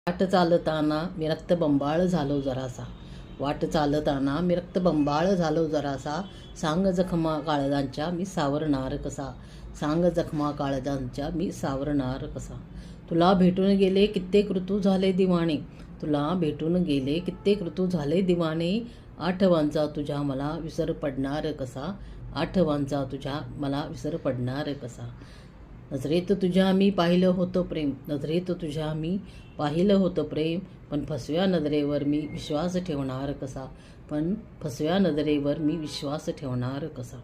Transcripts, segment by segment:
वाट चालताना मी रक्तबंबाळ झालो जरासा, वाट चालताना मी रक्तबंबाळ झालो जरासा. सांग जखमा काळजांच्या मी सावरणार कसा, सांग जखमा काळजांच्या मी सावरणार कसा. तुला भेटून गेले कित्येक ऋतू झाले दिवाणे, तुला भेटून गेले कित्येक ऋतू झाले दिवाणे. आठवांचा तुझ्या मला विसर पडणार कसा, आठवांचा तुझ्या मला विसर पडणार कसा. नजरेत तुझ्या मी पाहिलं होतं प्रेम, नजरेत तुझ्या मी पाहिलं होतं प्रेम. पण फसव्या नजरेवर मी विश्वास ठेवणार कसा, पण फसव्या नजरेवर मी विश्वास ठेवणार कसा.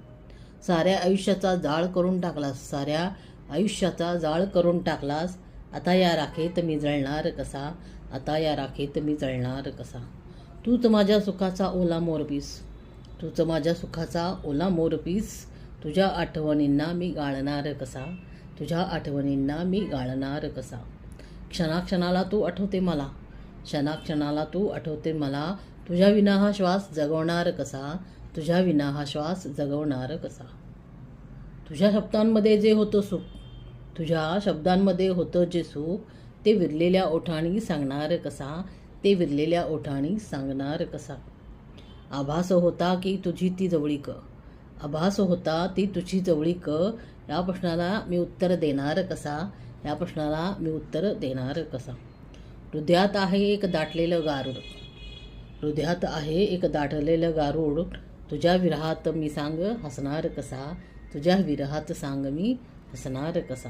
साऱ्या आयुष्याचा जाळ करून टाकलास, साऱ्या आयुष्याचा जाळ करून टाकलास. आता या राखेत मी जळणार कसा, आता या राखेत मी जळणार कसा. तूच माझ्या सुखाचा ओला मोरपीस, तूच माझ्या सुखाचा ओला मोरपीस. तुझ्या आठवणींना मी गाळणार कसा, तुझ्या आठवणींना मी गाळणार कसा. क्षणाक्षणाला तू आठवते मला, क्षणाक्षणाला तू आठवते मला. तुझ्या विना हा श्वास जगवणार कसा, तुझ्या विना हा श्वास जगवणार कसा. तुझ्या शब्दांमध्ये जे होतं सुख, तुझ्या शब्दांमध्ये होतं जे सुख. ते विरलेल्या ओठांनी सांगणार कसा, ते विरलेल्या ओठांनी सांगणार कसा. आभास होता की तुझी ती जवळीक, आभास होता ती तुझी जवळीक. या प्रश्नाला मी उत्तर देणार कसा, या प्रश्नाला मी उत्तर देणार कसा. हृदयात आहे एक दाटलेलं गारूड, हृदयात आहे एक दाटलेलं गारूड. तुझ्या विरहात मी सांग हसणार कसा, तुझ्या विरहात सांग मी हसणार कसा.